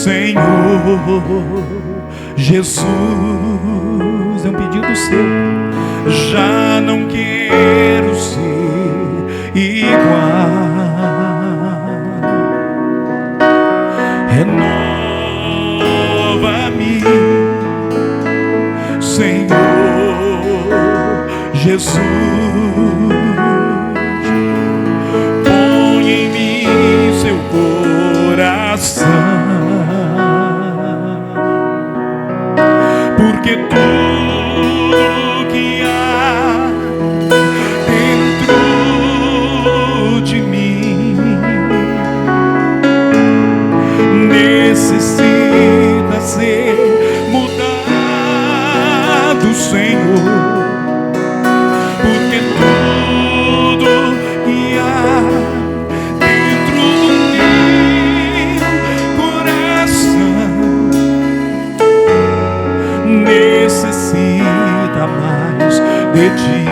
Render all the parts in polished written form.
Senhor Jesus, é um pedido seu. Já não quero ser igual. Renova-me, Senhor Jesus. Põe em mim seu coração, porque tudo que há dentro de mim necessita ser mudado, Senhor. Porque tudo que há dentro do meu coração necessita mais de ti.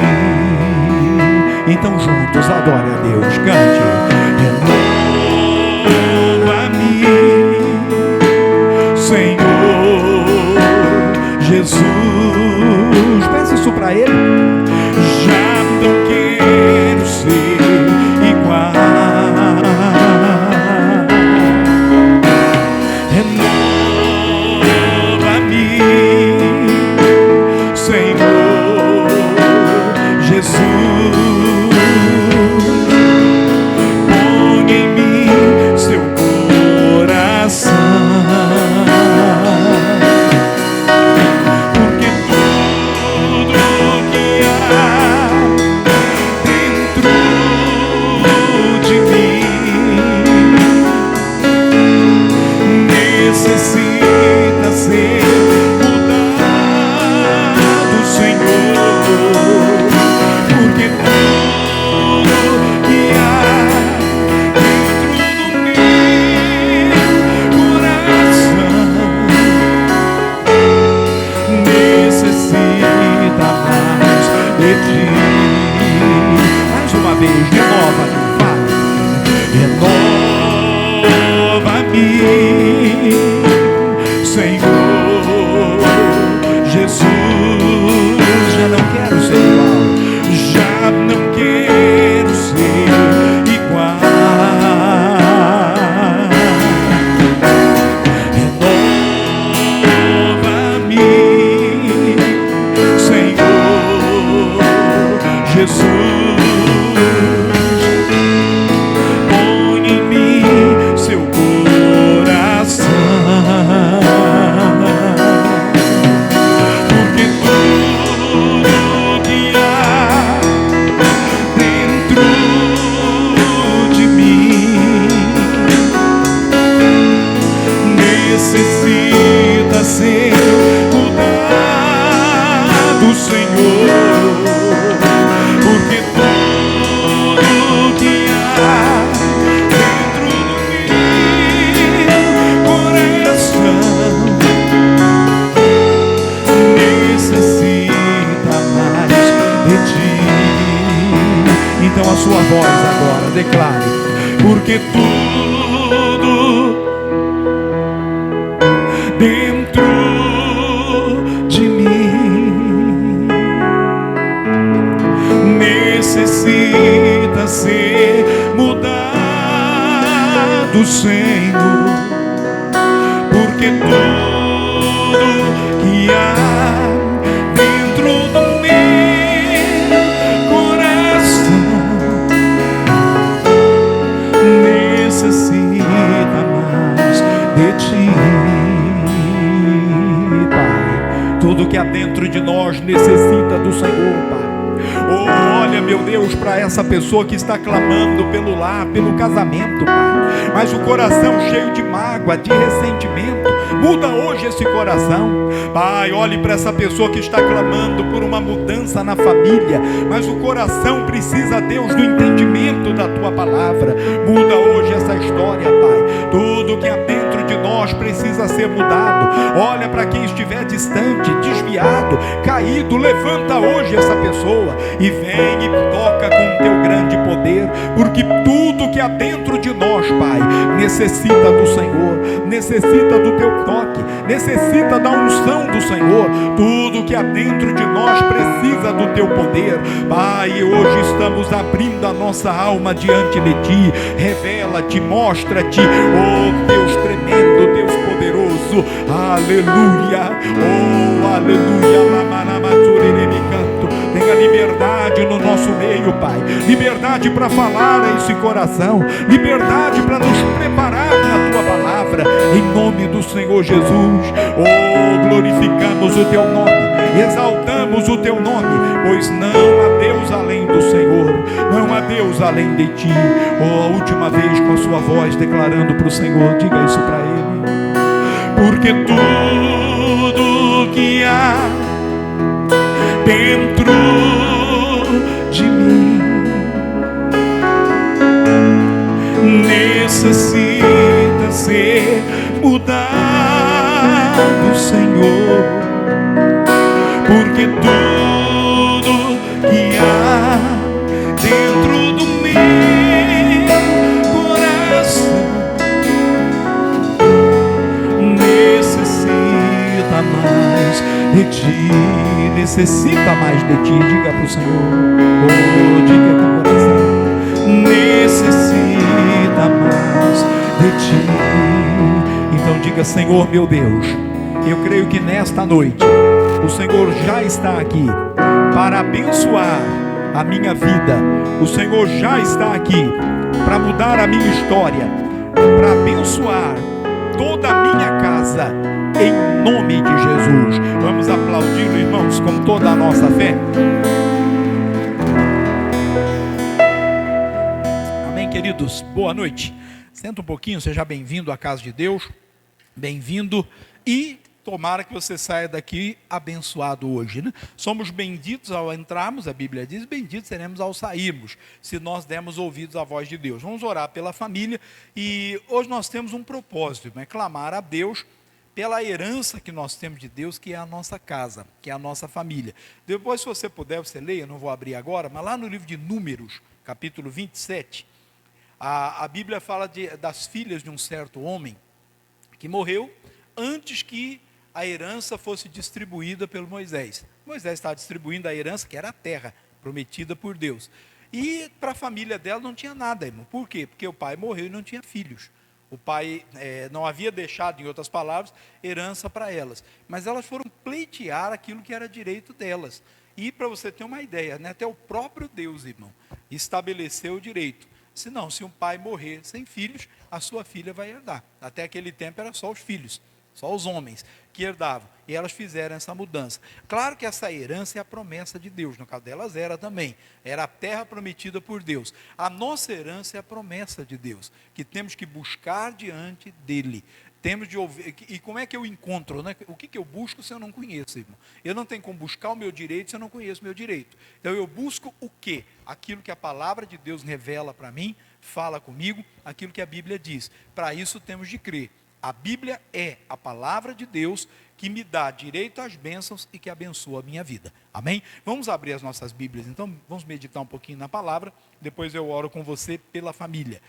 Então juntos adore a Deus, cante. Renova-me, Senhor Jesus. Peça isso para Ele. Já não quero ser igual. Renova-me, Senhor Jesus. Põe em mim seu coração, porque tudo que há dentro de mim necessita ser mudado, Senhor. Porque tudo que há dentro do meu coração necessita mais de ti. Mais uma vez, renova-me, Pai. Renova-me, Senhor Jesus. Já não quero ser igual. Já não quero ser igual. Renova-me, Senhor Jesus. Põe em mim seu coração, porque tudo que há dentro de mim necessita ser mudado, Senhor. Porque tudo que há dentro do meu coração necessita mais de ti. Então a sua voz agora declare: porque tudo dentro de mim necessita ser mudado, Senhor. Porque tudo que há dentro do meu coração necessita mais de ti, Pai. Tudo que há dentro de nós necessita do Senhor, Pai. Oh, olha, meu Deus, para essa pessoa que está clamando pelo lar, pelo casamento, Pai, mas o coração cheio de mágoa, de ressentimento. Muda hoje esse coração, Pai. Olhe para essa pessoa que está clamando por uma mudança na família, mas o coração precisa, Deus, do entendimento da Tua palavra. Muda hoje essa história, Pai. Tudo que há dentro de nós precisa ser mudado. Olha para quem estiver distante, desviado, caído. Levanta hoje essa pessoa e vem e toca com o Teu grande poder, porque tudo que há dentro de nós, Pai, necessita do Senhor, necessita do teu toque, necessita da unção do Senhor. Tudo que há dentro de nós precisa do teu poder. Pai, hoje estamos abrindo a nossa alma diante de ti. Revela-te, mostra-te, oh Deus tremendo, Deus poderoso. Aleluia, oh aleluia. Tenha liberdade no nosso meio, Pai. Liberdade para falar a esse coração. Liberdade para nos preparar na tua palavra. Em nome do Senhor Jesus. Oh, glorificamos o teu nome. Exaltamos o teu nome. Pois não há Deus além do Senhor. Não há Deus além de ti. Oh, a última vez com a sua voz declarando para o Senhor. Diga isso para Ele. Porque tudo que há dentro de mim necessita ser mudado, Senhor. Porque tudo que há dentro do meu coração necessita mais de ti. Necessita mais de ti. Diga para o Senhor. Oh, diga com o coração. Necessita mais de ti. Então diga: Senhor meu Deus, eu creio que nesta noite o Senhor já está aqui para abençoar a minha vida. O Senhor já está aqui para mudar a minha história, para abençoar toda a minha casa, em nome de Jesus. Vamos aplaudir, irmãos, com toda a nossa fé. Amém, queridos? Boa noite. Senta um pouquinho, seja bem-vindo à casa de Deus. Bem-vindo e tomara que você saia daqui abençoado hoje, né? Somos benditos ao entrarmos, a Bíblia diz, benditos seremos ao sairmos, se nós dermos ouvidos à voz de Deus. Vamos orar pela família e hoje nós temos um propósito, né? Clamar a Deus pela herança que nós temos de Deus, que é a nossa casa, que é a nossa família. Depois, se você puder, você leia, não vou abrir agora, mas lá no livro de Números, capítulo 27, a Bíblia fala das filhas de um certo homem que morreu antes que a herança fosse distribuída pelo Moisés. Moisés estava distribuindo a herança, que era a terra prometida por Deus. E para a família dela não tinha nada, irmão. Por quê? Porque o pai morreu e não tinha filhos. O pai não havia deixado, em outras palavras, herança para elas. Mas elas foram pleitear aquilo que era direito delas. E para você ter uma ideia, né, até o próprio Deus, irmão, estabeleceu o direito. Senão, se um pai morrer sem filhos, a sua filha vai herdar. Até aquele tempo era só os filhos, só os homens que herdavam. E elas fizeram essa mudança. Claro que essa herança é a promessa de Deus. No caso delas era também. Era a terra prometida por Deus. A nossa herança é a promessa de Deus, que temos que buscar diante dele. Temos de ouvir. E como é que eu encontro, né? O que eu busco se eu não conheço, irmão? Eu não tenho como buscar o meu direito se eu não conheço o meu direito. Então eu busco o quê? Aquilo que a palavra de Deus revela para mim, fala comigo, aquilo que a Bíblia diz. Para isso temos de crer. A Bíblia é a palavra de Deus que me dá direito às bênçãos e que abençoa a minha vida. Amém? Vamos abrir as nossas Bíblias, então vamos meditar um pouquinho na palavra, depois eu oro com você pela família.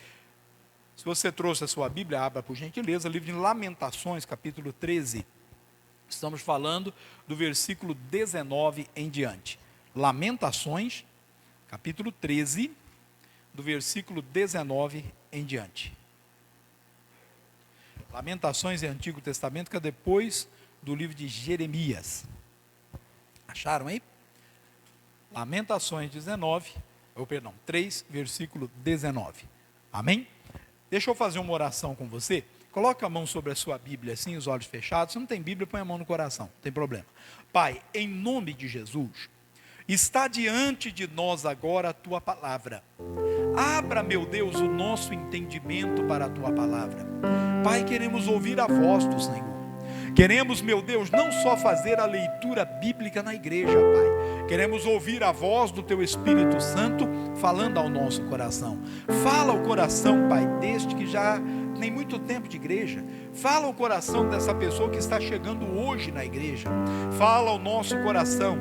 Se você trouxe a sua Bíblia, abra por gentileza, livro de Lamentações, capítulo 13. Estamos falando do versículo 19 em diante. Lamentações, capítulo 13, do versículo 19 em diante. Lamentações é Antigo Testamento, que é depois do livro de Jeremias. Acharam aí? Lamentações 3, versículo 19. Amém? Deixa eu fazer uma oração com você. Coloca a mão sobre a sua Bíblia, assim, os olhos fechados. Se não tem Bíblia, põe a mão no coração, não tem problema. Pai, em nome de Jesus, está diante de nós agora a tua palavra. Abra, meu Deus, o nosso entendimento para a tua palavra. Pai, queremos ouvir a voz do Senhor. Queremos, meu Deus, não só fazer a leitura bíblica na igreja, Pai. Queremos ouvir a voz do Teu Espírito Santo falando ao nosso coração. Fala ao coração, Pai, deste que já tem muito tempo de igreja. Fala ao coração dessa pessoa que está chegando hoje na igreja. Fala ao nosso coração,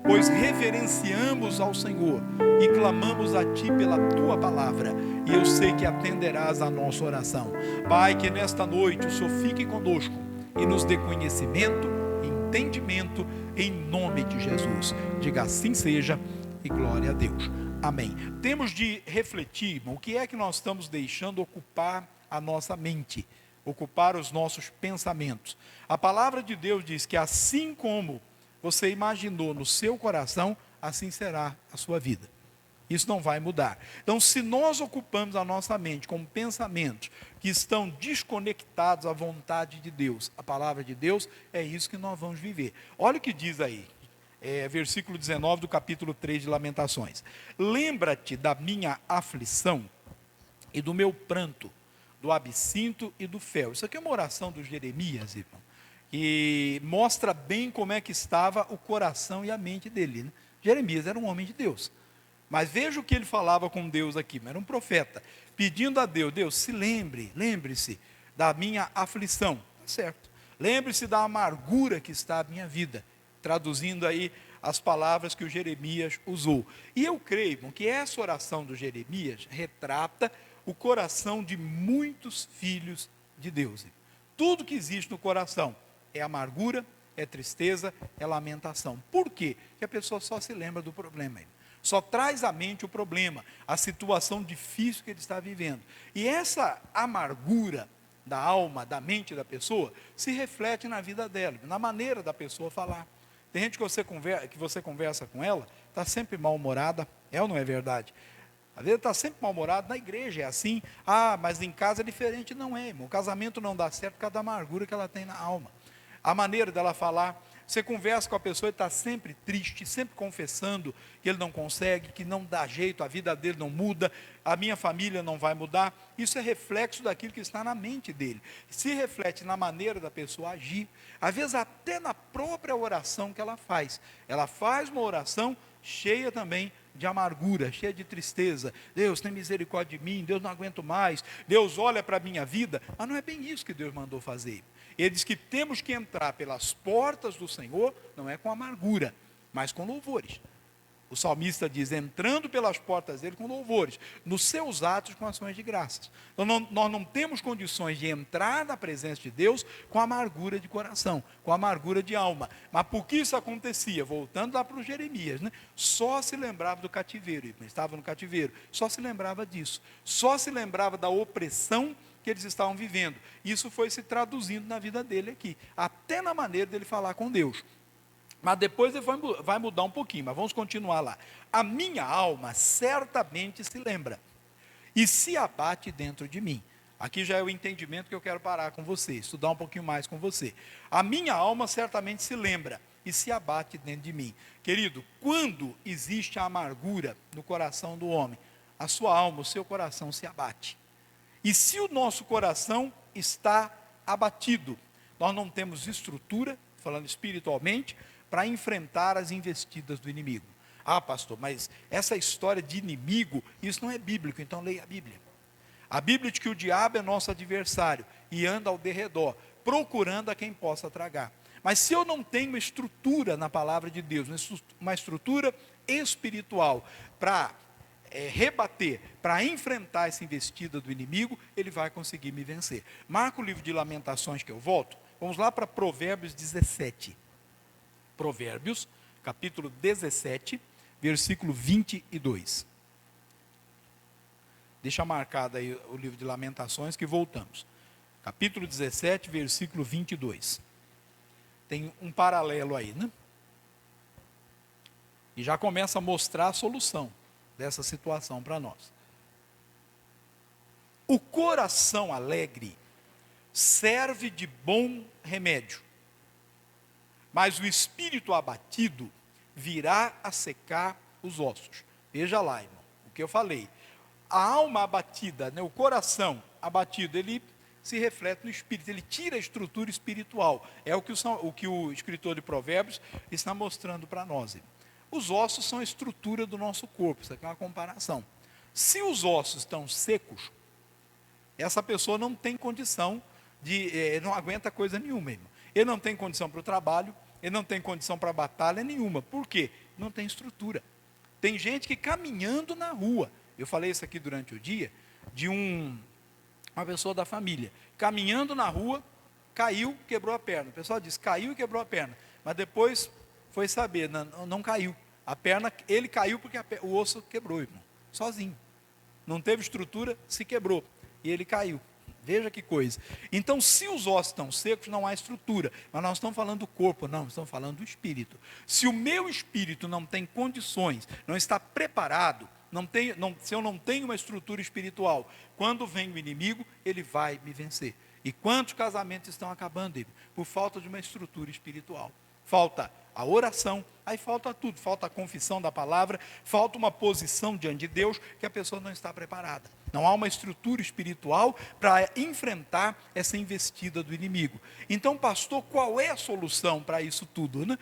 pois reverenciamos ao Senhor e clamamos a Ti pela Tua palavra. e eu sei que atenderás a nossa oração. Pai, que nesta noite o Senhor fique conosco e nos dê conhecimento, entendimento, em nome de Jesus. Diga assim seja e glória a Deus. Amém. Temos de refletir, irmão, o que é que nós estamos deixando ocupar a nossa mente, ocupar os nossos pensamentos. A palavra de Deus diz que assim como você imaginou no seu coração, assim será a sua vida. Isso não vai mudar. Então, se nós ocupamos a nossa mente com pensamentos que estão desconectados à vontade de Deus, a palavra de Deus, é isso que nós vamos viver. Olha o que diz aí, versículo 19 do capítulo 3 de Lamentações. Lembra-te da minha aflição e do meu pranto, do absinto e do fel. Isso aqui é uma oração do Jeremias, irmão, que mostra bem como é que estava o coração e a mente dele, né? Jeremias era um homem de Deus, mas veja o que ele falava com Deus aqui, era um profeta, pedindo a Deus, Deus, lembre-se da minha aflição, tá certo, lembre-se da amargura que está a minha vida, traduzindo aí as palavras que o Jeremias usou. E eu creio, irmão, que essa oração do Jeremias retrata o coração de muitos filhos de Deus. Tudo que existe no coração é amargura, é tristeza, é lamentação. Por quê? Porque a pessoa só se lembra do problema, só traz à mente o problema, a situação difícil que ele está vivendo. E essa amargura da alma, da mente da pessoa, se reflete na vida dela, na maneira da pessoa falar. Tem gente que você conversa com ela, está sempre mal-humorada, é ou não é verdade? Às vezes está sempre mal-humorado, na igreja é assim, mas em casa é diferente. Não é, irmão, o casamento não dá certo por causa da amargura que ela tem na alma. A maneira dela falar, você conversa com a pessoa e está sempre triste, sempre confessando que ele não consegue, que não dá jeito, a vida dele não muda, a minha família não vai mudar. Isso é reflexo daquilo que está na mente dele, se reflete na maneira da pessoa agir, às vezes até na própria oração que ela faz uma oração cheia também de amargura, cheia de tristeza. Deus, tem misericórdia de mim, Deus, não aguento mais, Deus, olha para a minha vida. Mas não é bem isso que Deus mandou fazer. Ele diz que temos que entrar pelas portas do Senhor, não é com amargura, mas com louvores. O salmista diz, entrando pelas portas dele com louvores, nos seus atos com ações de graças. Então nós não temos condições de entrar na presença de Deus com amargura de coração, com amargura de alma. Mas por que isso acontecia? Voltando lá para o Jeremias, né? Só se lembrava do cativeiro, ele estava no cativeiro, só se lembrava disso, só se lembrava da opressão que eles estavam vivendo. Isso foi se traduzindo na vida dele aqui, até na maneira dele falar com Deus. Mas depois ele vai mudar um pouquinho, mas vamos continuar lá. A minha alma certamente se lembra e se abate dentro de mim. Aqui já é o entendimento que eu quero parar com você, estudar um pouquinho mais com você. A minha alma certamente se lembra e se abate dentro de mim. Querido, quando existe a amargura no coração do homem, a sua alma, o seu coração se abate. E se o nosso coração está abatido, nós não temos estrutura, falando espiritualmente, para enfrentar as investidas do inimigo. Pastor, mas essa história de inimigo, isso não é bíblico, então leia a Bíblia. A Bíblia diz que o diabo é nosso adversário e anda ao derredor, procurando a quem possa tragar. Mas se eu não tenho uma estrutura na palavra de Deus, uma estrutura espiritual para rebater, para enfrentar essa investida do inimigo, ele vai conseguir me vencer. Marca o livro de Lamentações que eu volto, vamos lá para Provérbios 17. Provérbios, capítulo 17, versículo 22. Deixa marcado aí o livro de Lamentações que voltamos. Capítulo 17, versículo 22. Tem um paralelo aí, né? E já começa a mostrar a solução dessa situação para nós. O coração alegre serve de bom remédio, mas o espírito abatido virá a secar os ossos. Veja lá, irmão, o que eu falei. A alma abatida, né, o coração abatido, ele se reflete no espírito, ele tira a estrutura espiritual. É o que o escritor de Provérbios está mostrando para nós. Os ossos são a estrutura do nosso corpo, isso aqui é uma comparação. Se os ossos estão secos, essa pessoa não tem condição não aguenta coisa nenhuma, irmão. Ele não tem condição para o trabalho, ele não tem condição para batalha nenhuma. Por quê? Não tem estrutura. Tem gente que caminhando na rua, eu falei isso aqui durante o dia, de uma pessoa da família, caminhando na rua, caiu, quebrou a perna. O pessoal diz, caiu e quebrou a perna. Mas depois foi saber, não caiu. A perna, ele caiu porque o osso quebrou, irmão, sozinho. Não teve estrutura, se quebrou. E ele caiu. Veja que coisa. Então, se os ossos estão secos, não há estrutura. Mas nós estamos falando do corpo, não, estamos falando do espírito. Se o meu espírito não tem condições, não está preparado, se eu não tenho uma estrutura espiritual, quando vem o inimigo, ele vai me vencer. E quantos casamentos estão acabando, por falta de uma estrutura espiritual? Falta a oração, aí falta tudo, falta a confissão da palavra, falta uma posição diante de Deus que a pessoa não está preparada. Não há uma estrutura espiritual para enfrentar essa investida do inimigo. Então, pastor, qual é a solução para isso tudo, né?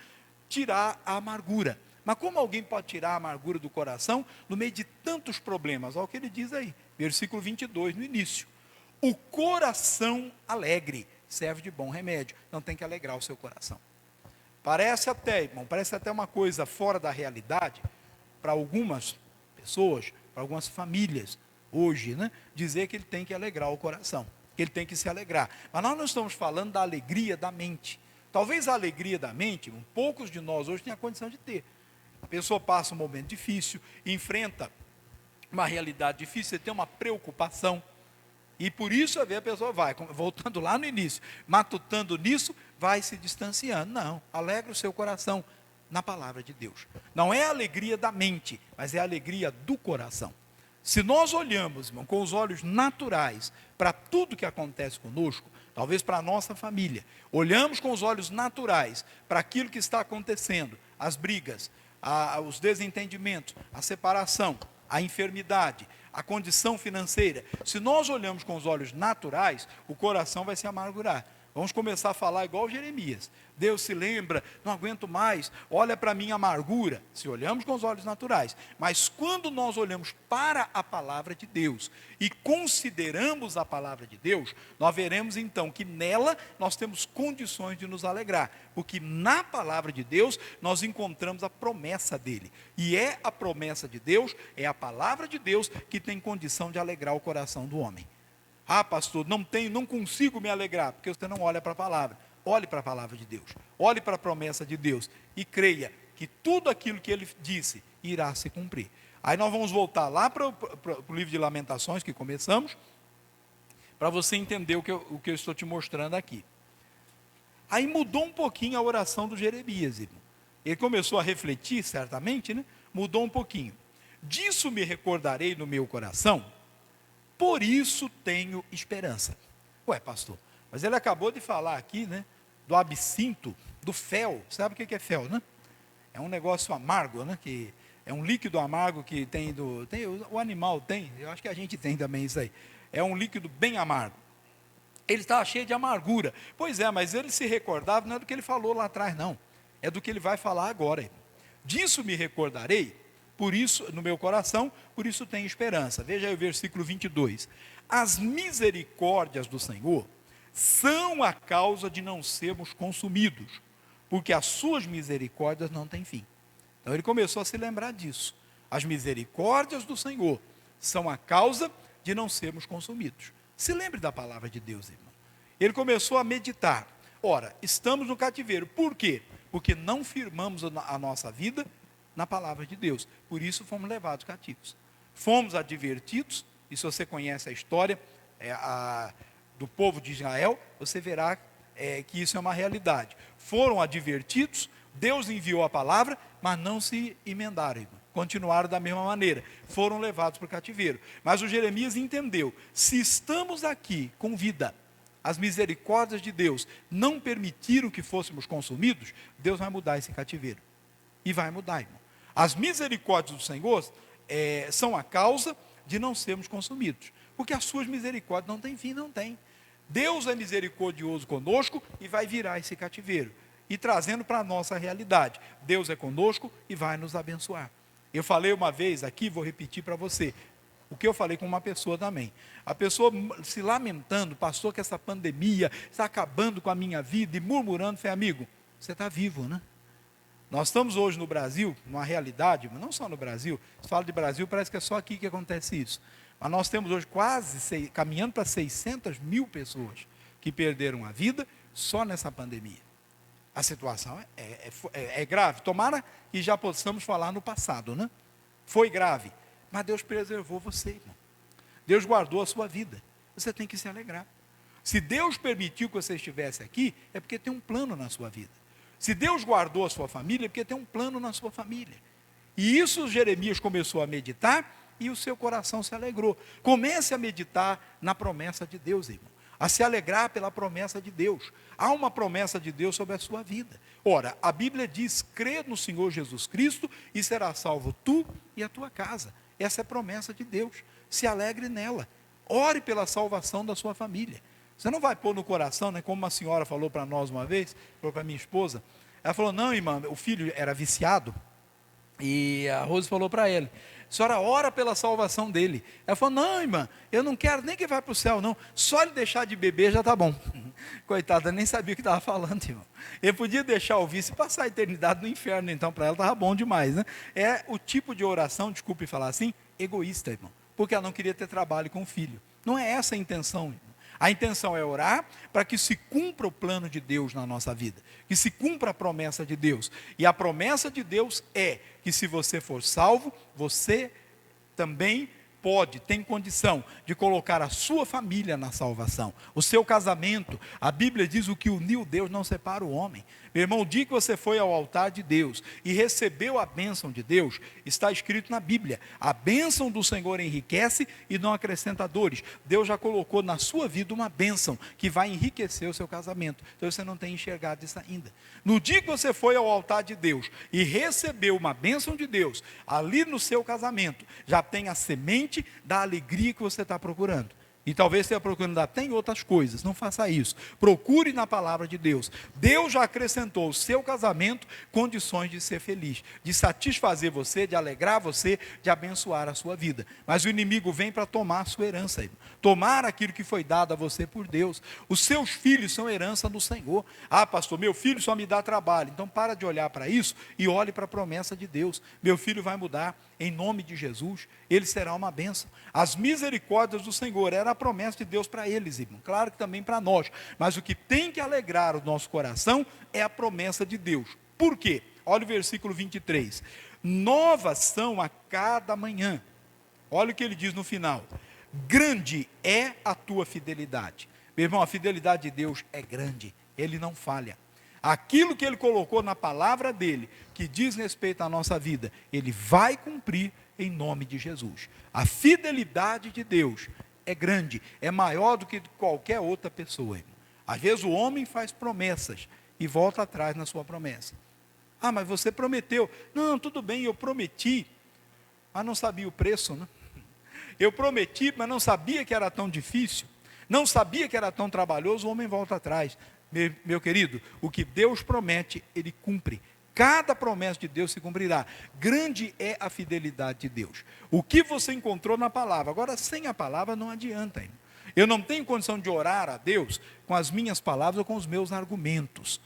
Tirar a amargura. Mas como alguém pode tirar a amargura do coração no meio de tantos problemas? Olha o que ele diz aí, versículo 22, no início. O coração alegre serve de bom remédio. Então tem que alegrar o seu coração. Parece até, irmão, parece até uma coisa fora da realidade para algumas pessoas, para algumas famílias hoje, né? Dizer que ele tem que alegrar o coração, que ele tem que se alegrar. Mas nós não estamos falando da alegria da mente. Talvez a alegria da mente, poucos de nós hoje têm a condição de ter. A pessoa passa um momento difícil, enfrenta uma realidade difícil, você tem uma preocupação. E por isso a pessoa vai, voltando lá no início, matutando nisso, vai se distanciando. Não, alegra o seu coração na palavra de Deus. Não é a alegria da mente, mas é a alegria do coração. Se nós olhamos, irmão, com os olhos naturais para tudo que acontece conosco, talvez para a nossa família, olhamos com os olhos naturais para aquilo que está acontecendo, as brigas, os desentendimentos, a separação, a enfermidade, a condição financeira. Se nós olhamos com os olhos naturais, o coração vai se amargurar. Vamos começar a falar igual Jeremias. Deus se lembra, não aguento mais, olha para a minha amargura. Se olhamos com os olhos naturais. Mas quando nós olhamos para a palavra de Deus e consideramos a palavra de Deus, nós veremos então que nela nós temos condições de nos alegrar. Porque na palavra de Deus nós encontramos a promessa dele. E é a promessa de Deus, é a palavra de Deus que tem condição de alegrar o coração do homem. Ah, pastor, não consigo me alegrar, porque você não olha para a palavra. Olhe para a palavra de Deus, olhe para a promessa de Deus e creia que tudo aquilo que ele disse irá se cumprir. Aí nós vamos voltar lá para o livro de Lamentações que começamos, para você entender o que eu estou te mostrando aqui. Aí mudou um pouquinho a oração do Jeremias, irmão. Ele começou a refletir, certamente, né? Mudou um pouquinho. Disso me recordarei no meu coração, por isso tenho esperança. Ué, pastor, mas ele acabou de falar aqui, né, do absinto, do fel. Sabe o que é fel, né? É um negócio amargo, né? Que é um líquido amargo que o animal tem, eu acho que a gente tem também isso aí. É um líquido bem amargo. Ele estava cheio de amargura. Pois é, mas ele se recordava, não é do que ele falou lá atrás, não. É do que ele vai falar agora. Disso me recordarei, por isso, no meu coração, por isso tenho esperança. Veja aí o versículo 22. As misericórdias do Senhor são a causa de não sermos consumidos, porque as suas misericórdias não têm fim. Então ele começou a se lembrar disso. As misericórdias do Senhor são a causa de não sermos consumidos. Se lembre da palavra de Deus, irmão. Ele começou a meditar. Ora, estamos no cativeiro. Por quê? Porque não firmamos a nossa vida na palavra de Deus. Por isso fomos levados cativos. Fomos advertidos, e se você conhece a história do povo de Israel, você verá que isso é uma realidade. Foram advertidos, Deus enviou a palavra, mas não se emendaram, irmão. Continuaram da mesma maneira, foram levados para o cativeiro. Mas o Jeremias entendeu, se estamos aqui com vida, as misericórdias de Deus não permitiram que fôssemos consumidos, Deus vai mudar esse cativeiro. E vai mudar, irmão. As misericórdias do Senhor são a causa de não sermos consumidos. Porque as suas misericórdias não têm fim, não tem. Deus é misericordioso conosco e vai virar esse cativeiro. E trazendo para a nossa realidade. Deus é conosco e vai nos abençoar. Eu falei uma vez aqui, vou repetir para você. O que eu falei com uma pessoa também. A pessoa se lamentando, pastor, que essa pandemia está acabando com a minha vida e murmurando. Falei, amigo, você está vivo, né? Nós estamos hoje no Brasil, numa realidade, mas não só no Brasil. Se fala de Brasil, parece que é só aqui que acontece isso. Mas nós temos hoje caminhando para 600 mil pessoas que perderam a vida só nessa pandemia. A situação é grave. Tomara que já possamos falar no passado, né? Foi grave, mas Deus preservou você, irmão. Deus guardou a sua vida. Você tem que se alegrar. Se Deus permitiu que você estivesse aqui, é porque tem um plano na sua vida. Se Deus guardou a sua família, é porque tem um plano na sua família. E isso Jeremias começou a meditar e o seu coração se alegrou. Comece a meditar na promessa de Deus, irmão. A se alegrar pela promessa de Deus. Há uma promessa de Deus sobre a sua vida. Ora, a Bíblia diz: crê no Senhor Jesus Cristo e será salvo tu e a tua casa. Essa é a promessa de Deus. Se alegre nela. Ore pela salvação da sua família. Você não vai pôr no coração, né, como uma senhora falou para nós uma vez, falou para minha esposa. Ela falou: não, irmã, o filho era viciado. E a Rose falou para ele: a senhora ora pela salvação dele. Ela falou: não, irmã, eu não quero nem que vá para o céu, não. Só ele deixar de beber já está bom. Coitada, nem sabia o que estava falando, irmão. Ele podia deixar o vício e passar a eternidade no inferno, então para ela estava bom demais, né? É o tipo de oração, desculpe falar assim, egoísta, irmão. Porque ela não queria ter trabalho com o filho. Não é essa a intenção, irmão. A intenção é orar para que se cumpra o plano de Deus na nossa vida, que se cumpra a promessa de Deus. E a promessa de Deus é que se você for salvo, você também tem condição de colocar a sua família na salvação, o seu casamento. A Bíblia diz: o que uniu Deus não separa o homem. Meu irmão, o dia que você foi ao altar de Deus e recebeu a bênção de Deus, está escrito na Bíblia: a bênção do Senhor enriquece e não acrescenta dores. Deus já colocou na sua vida uma bênção que vai enriquecer o seu casamento. Então você não tem enxergado isso ainda. No dia que você foi ao altar de Deus e recebeu uma bênção de Deus, ali no seu casamento, já tem a semente da alegria que você está procurando. E talvez esteja procurando até em outras coisas. Não faça isso. Procure na palavra de Deus. Deus já acrescentou ao seu casamento condições de ser feliz, de satisfazer você, de alegrar você, de abençoar a sua vida. Mas o inimigo vem para tomar a sua herança, irmão. Tomar aquilo que foi dado a você por Deus. Os seus filhos são herança do Senhor. Ah, pastor, meu filho só me dá trabalho. Então para de olhar para isso e olhe para a promessa de Deus. Meu filho vai mudar em nome de Jesus. Ele será uma bênção. As misericórdias do Senhor era a promessa de Deus para eles, irmão. Claro que também para nós. Mas o que tem que alegrar o nosso coração é a promessa de Deus. Por quê? Olha o versículo 23. Novas são a cada manhã. Olha o que ele diz no final. Grande é a tua fidelidade. Meu irmão, a fidelidade de Deus é grande. Ele não falha. Aquilo que ele colocou na palavra dele, que diz respeito à nossa vida, ele vai cumprir em nome de Jesus. A fidelidade de Deus é grande, é maior do que qualquer outra pessoa, irmão. Às vezes o homem faz promessas e volta atrás na sua promessa. Ah, mas você prometeu. Não, tudo bem, eu prometi, mas não sabia o preço, né? Eu prometi, mas não sabia que era tão difícil, não sabia que era tão trabalhoso. O homem volta atrás. Meu querido, o que Deus promete, Ele cumpre. Cada promessa de Deus se cumprirá. Grande é a fidelidade de Deus. O que você encontrou na palavra. Agora, sem a palavra não adianta, irmão. Eu não tenho condição de orar a Deus com as minhas palavras ou com os meus argumentos.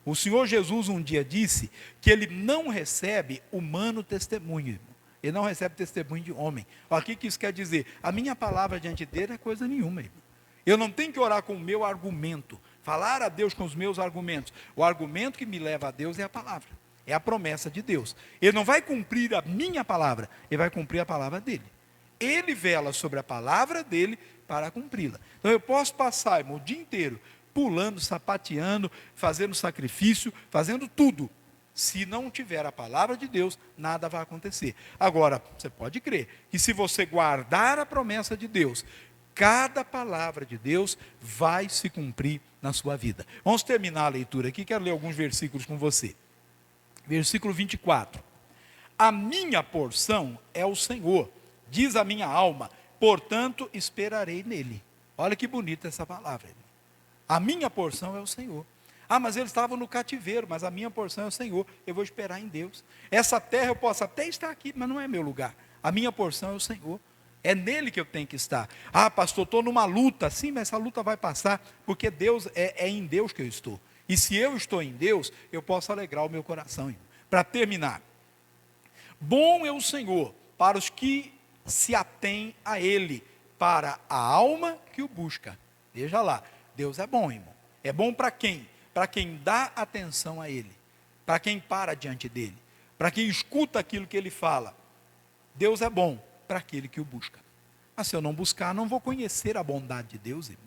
O Senhor Jesus um dia disse que Ele não recebe humano testemunho, irmão. Ele não recebe testemunho de homem. O que isso quer dizer? A minha palavra diante dele não é coisa nenhuma, irmão. Eu não tenho que orar com o meu argumento, falar a Deus com os meus argumentos. O argumento que me leva a Deus é a palavra, é a promessa de Deus. Ele não vai cumprir a minha palavra, ele vai cumprir a palavra dele. Ele vela sobre a palavra dele para cumpri-la. Então eu posso passar, irmão, o dia inteiro pulando, sapateando, fazendo sacrifício, fazendo tudo. Se não tiver a palavra de Deus, nada vai acontecer. Agora, você pode crer que se você guardar a promessa de Deus, cada palavra de Deus vai se cumprir na sua vida. Vamos terminar a leitura aqui, quero ler alguns versículos com você. Versículo 24. A minha porção é o Senhor, diz a minha alma, portanto esperarei nele. Olha que bonita essa palavra. Irmão. A minha porção é o Senhor. Ah, mas eles estavam no cativeiro, mas a minha porção é o Senhor, eu vou esperar em Deus. Essa terra eu posso até estar aqui, mas não é meu lugar. A minha porção é o Senhor. É nele que eu tenho que estar. Ah, pastor, estou numa luta. Sim, mas essa luta vai passar, porque Deus é em Deus que eu estou. E se eu estou em Deus, eu posso alegrar o meu coração. Para terminar, bom é o Senhor para os que se atém a Ele, para a alma que o busca. Veja lá, Deus é bom, irmão. É bom para quem? Para quem dá atenção a Ele, para quem para diante dEle, para quem escuta aquilo que Ele fala. Deus é bom para aquele que o busca. Mas se eu não buscar, não vou conhecer a bondade de Deus, irmão.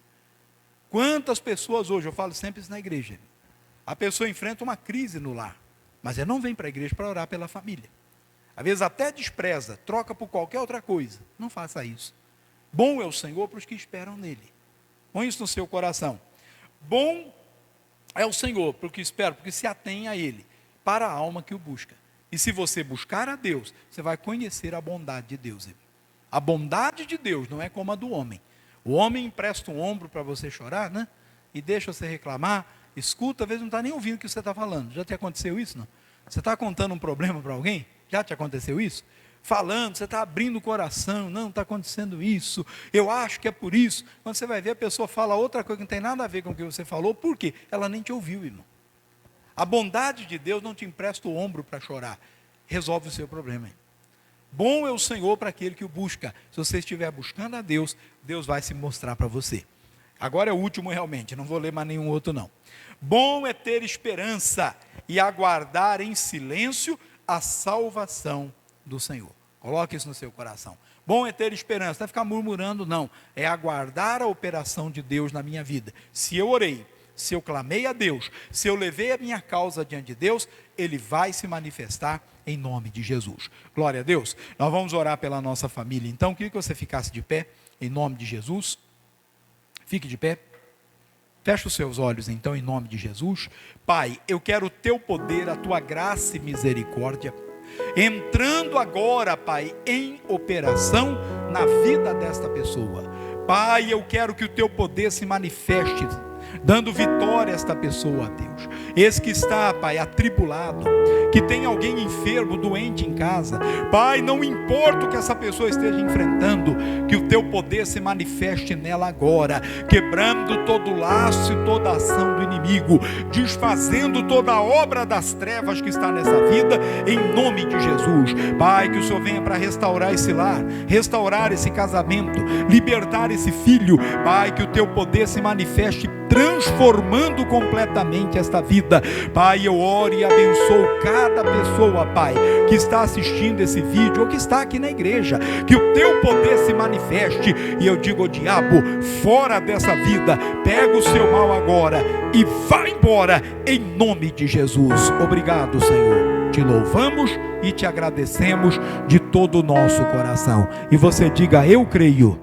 Quantas pessoas hoje, eu falo sempre isso na igreja, irmão, a pessoa enfrenta uma crise no lar, mas ela não vem para a igreja para orar pela família. Às vezes até despreza, troca por qualquer outra coisa. Não faça isso. Bom é o Senhor para os que esperam nele. Põe isso no seu coração. Bom é o Senhor para os que esperam, porque se atém a Ele, para a alma que o busca. E se você buscar a Deus, você vai conhecer a bondade de Deus. A bondade de Deus não é como a do homem. O homem empresta um ombro para você chorar, né? E deixa você reclamar, escuta, às vezes não está nem ouvindo o que você está falando. Já te aconteceu isso, não? Você está contando um problema para alguém? Já te aconteceu isso? Falando, você está abrindo o coração, não, está acontecendo isso, eu acho que é por isso. Quando você vai ver, a pessoa fala outra coisa que não tem nada a ver com o que você falou, por quê? Ela nem te ouviu, irmão. A bondade de Deus não te empresta o ombro para chorar, resolve o seu problema. Bom é o Senhor para aquele que o busca. Se você estiver buscando a Deus, Deus vai se mostrar para você. Agora é o último realmente, não vou ler mais nenhum outro não. Bom é ter esperança e aguardar em silêncio a salvação do Senhor. Coloque isso no seu coração. Bom é ter esperança, não é ficar murmurando não, é aguardar a operação de Deus na minha vida. Se eu orei, se eu clamei a Deus, se eu levei a minha causa diante de Deus, Ele vai se manifestar em nome de Jesus. Glória a Deus. Nós vamos orar pela nossa família. Então, queria que você ficasse de pé, em nome de Jesus. Fique de pé. Feche os seus olhos, então, em nome de Jesus. Pai, eu quero o Teu poder, a Tua graça e misericórdia, entrando agora, Pai, em operação na vida desta pessoa. Pai, eu quero que o Teu poder se manifeste, dando vitória a esta pessoa, Deus. Esse que está, Pai, atribulado, que tem alguém enfermo, doente em casa. Pai, não importa o que essa pessoa esteja enfrentando, que o Teu poder se manifeste nela agora, quebrando todo laço e toda ação do inimigo, desfazendo toda a obra das trevas que está nessa vida, em nome de Jesus. Pai, que o Senhor venha para restaurar esse lar, restaurar esse casamento, libertar esse filho. Pai, que o Teu poder se manifeste, transformando completamente esta vida. Pai, eu oro e abençoo cada pessoa, Pai, que está assistindo esse vídeo ou que está aqui na igreja, que o Teu poder se manifeste. E eu digo ao diabo, fora dessa vida, pega o seu mal agora e vá embora, em nome de Jesus. Obrigado, Senhor. Te louvamos e te agradecemos de todo o nosso coração. E você diga, eu creio